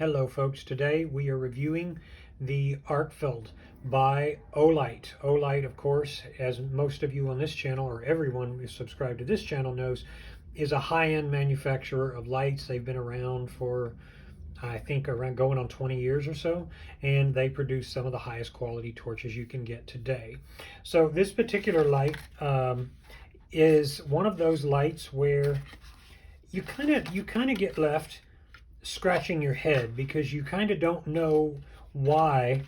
Hello folks, today we are reviewing the Arkfeld by Olight. Olight, of course, as most of you on this channel, or everyone who's subscribed to this channel knows, is a high-end manufacturer of lights. They've been around for, I think, around going on 20 years or so, and they produce some of the highest quality torches you can get today. So this particular light is one of those lights where you kind of get left scratching your head because you kind of don't know why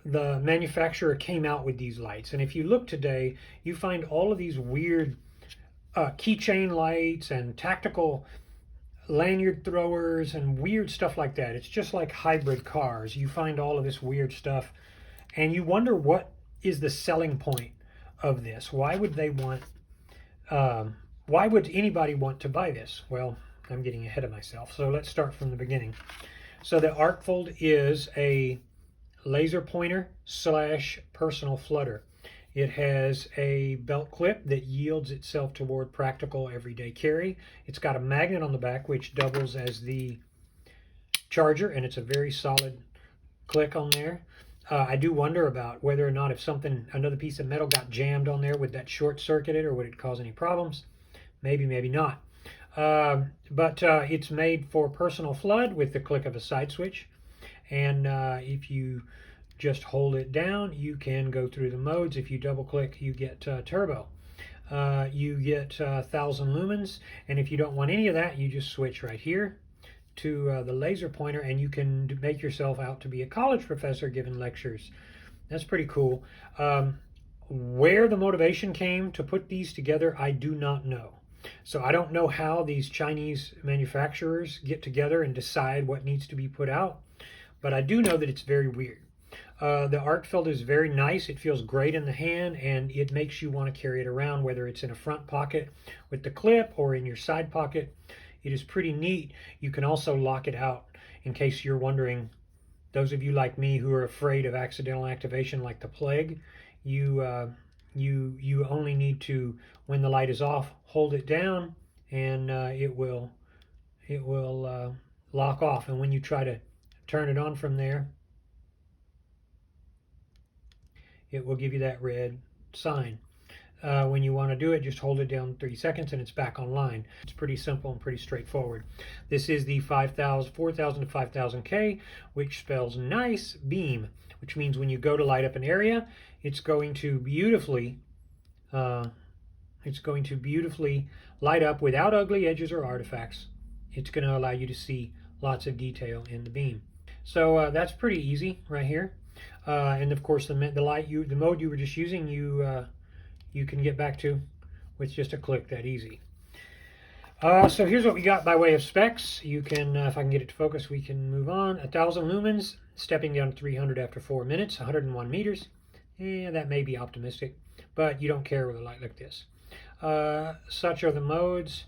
the manufacturer came out with these lights. And if you look today, you find all of these weird keychain lights and tactical lanyard throwers and weird stuff like that. It's just like hybrid cars. You find all of this weird stuff and you wonder what is the selling point of this. Why would they want why would anybody want to buy this? Well, I'm getting ahead of myself. So let's start from the beginning. So the Arkfeld is a laser pointer slash personal flutter. It has a belt clip that yields itself toward practical everyday carry. It's got a magnet on the back which doubles as the charger, and it's a very solid click on there. I do wonder about whether or not if another piece of metal got jammed on there, would that short circuit it or would it cause any problems? Maybe, maybe not. But it's made for personal flood with the click of a side switch. And if you just hold it down, you can go through the modes. If you double click, you get turbo. You get 1000 lumens. And if you don't want any of that, you just switch right here to the laser pointer, and you can make yourself out to be a college professor giving lectures. That's pretty cool. Where the motivation came to put these together, I do not know. So I don't know how these Chinese manufacturers get together and decide what needs to be put out, but I do know that it's very weird. The Arkfeld is very nice. It feels great in the hand, and it makes you want to carry it around, whether it's in a front pocket with the clip or in your side pocket. It is pretty neat. You can also lock it out in case you're wondering, those of you like me who are afraid of accidental activation like the plague, you only need to, when the light is off, hold it down, and it will lock off. And when you try to turn it on from there, it will give you that red sign. When you want to do it, just hold it down 30 seconds and it's back online. It's pretty simple and pretty straightforward. This is the 4000 to 5000K, which spells nice beam, which means when you go to light up an area, it's going to beautifully light up without ugly edges or artifacts. It's going to allow you to see lots of detail in the beam. So that's pretty easy right here. And of course, the mode you were just using, you can get back to with just a click that easy. So here's what we got by way of specs. You can, if I can get it to focus, we can move on. 1000 lumens, stepping down to 300 after 4 minutes, 101 meters. Yeah, that may be optimistic, but you don't care with a light like this. Such are the modes,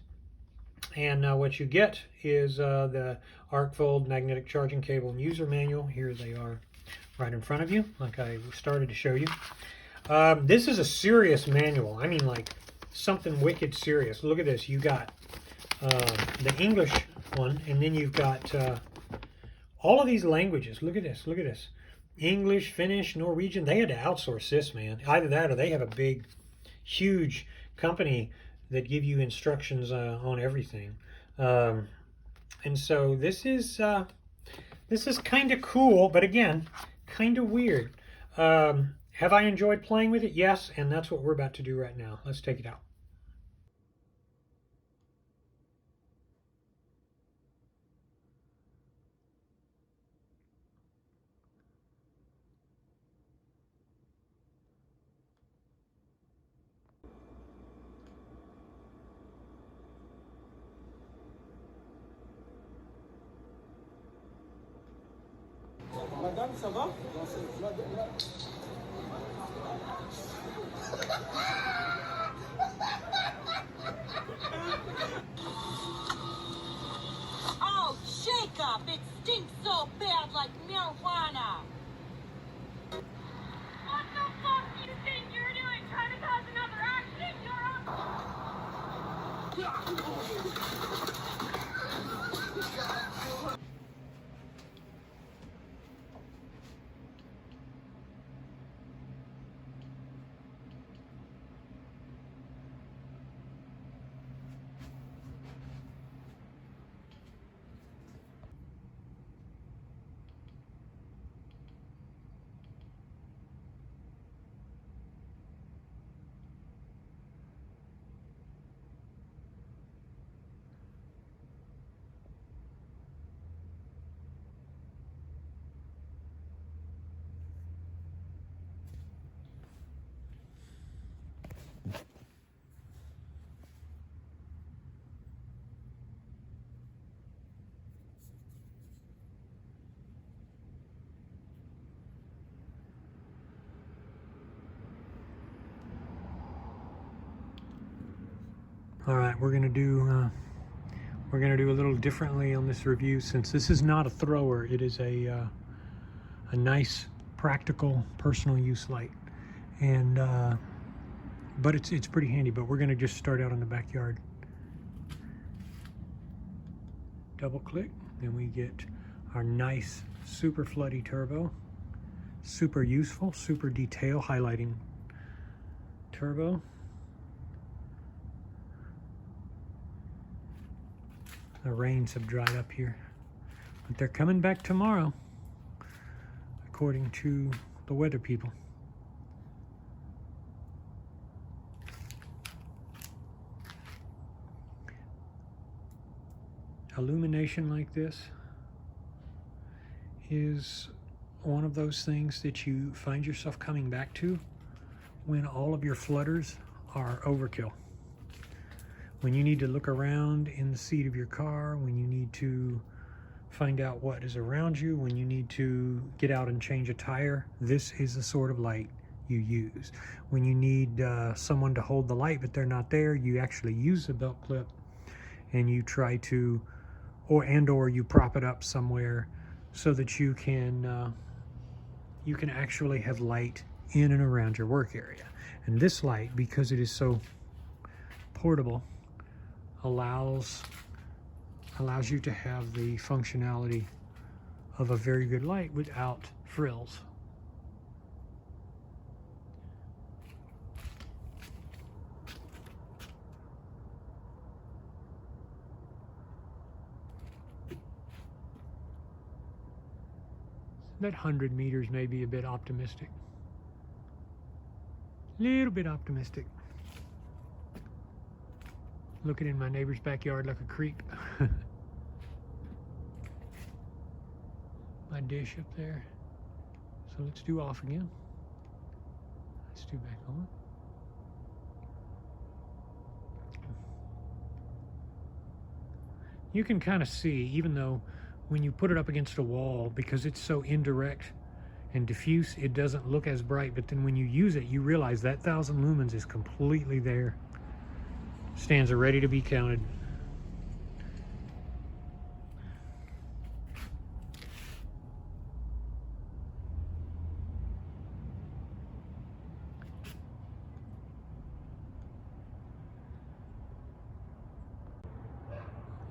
and what you get is the Arkfeld magnetic charging cable and user manual. Here they are right in front of you, like I started to show you. This is a serious manual. I mean, like something wicked serious. Look at this. You got the English one, and then you've got all of these languages. Look at this. Look at this. English, Finnish, Norwegian. They had to outsource this, man. Either that or they have a big, huge company that give you instructions on everything. And so this is kind of cool, but again, kind of weird. Have I enjoyed playing with it? Yes, and that's what we're about to do right now. Let's take it out. Madame, ça va? Oh, Jacob, it stinks so bad like marijuana. What the fuck do you think you're doing? Trying to cause another accident? You're All right, we're gonna do a little differently on this review, since this is not a thrower. It is a nice, practical, personal use light, and but it's pretty handy. But we're gonna just start out in the backyard. Double click, then we get our nice super floody turbo, super useful, super detail highlighting turbo. The rains have dried up here, but they're coming back tomorrow, according to the weather people. Illumination like this is one of those things that you find yourself coming back to when all of your flutters are overkill. When you need to look around in the seat of your car, when you need to find out what is around you, when you need to get out and change a tire, this is the sort of light you use. When you need someone to hold the light but they're not there, you actually use the belt clip and you try to, or you prop it up somewhere so that you can actually have light in and around your work area. And this light, because it is so portable, allows you to have the functionality of a very good light without frills. That 100 meters may be a bit optimistic. Little bit optimistic. Looking in my neighbor's backyard like a creep. My dish up there. So let's do off again. Let's do back on. You can kind of see, even though when you put it up against a wall, because it's so indirect and diffuse, it doesn't look as bright, but then when you use it, you realize that 1,000 lumens is completely there. Stands are ready to be counted.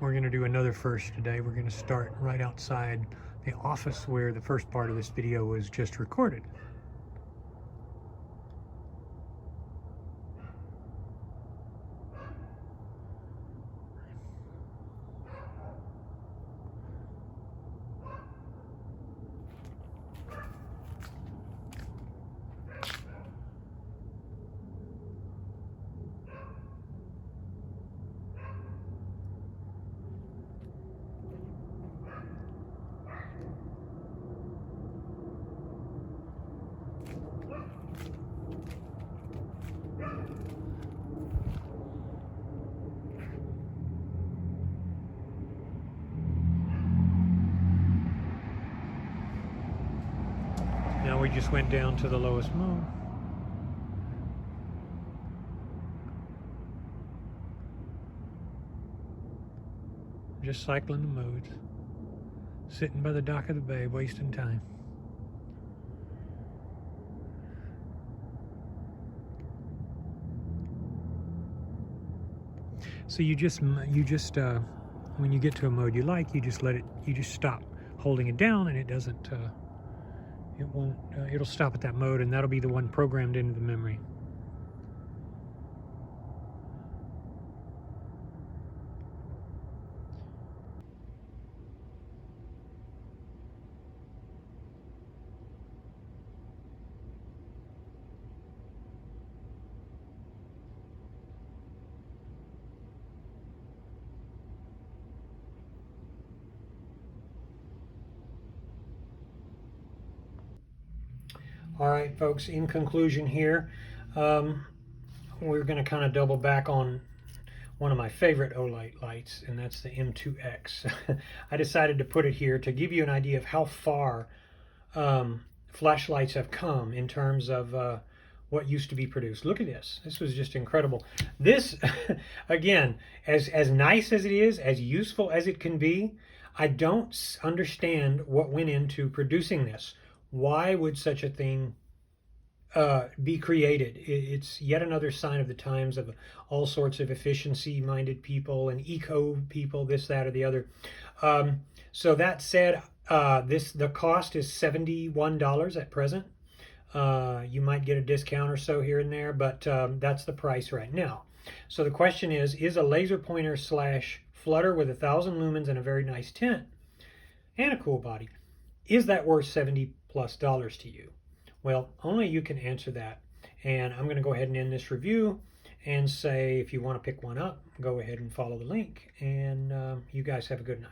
We're going to do another first today. We're going to start right outside the office where the first part of this video was just recorded. Now we just went down to the lowest mode. Just cycling the modes. Sitting by the dock of the bay, wasting time. So you just when you get to a mode you like, you just stop holding it down, and it doesn't it'll stop at that mode, and that'll be the one programmed into the memory. All right, folks, in conclusion here, we're going to kind of double back on one of my favorite Olight lights, and that's the M2X. I decided to put it here to give you an idea of how far flashlights have come in terms of what used to be produced. Look at this. This was just incredible. This, again, as nice as it is, as useful as it can be, I don't understand what went into producing this. Why would such a thing be created? It's yet another sign of the times of all sorts of efficiency-minded people and eco people, this, that, or the other. So that said, the cost is $71 at present. You might get a discount or so here and there, but that's the price right now. So the question is a Laserpointer / flutter with 1,000 lumens and a very nice tint and a cool body, is that worth $70+ to you? Well, only you can answer that. And I'm going to go ahead and end this review and say, if you want to pick one up, go ahead and follow the link. And you guys have a good night.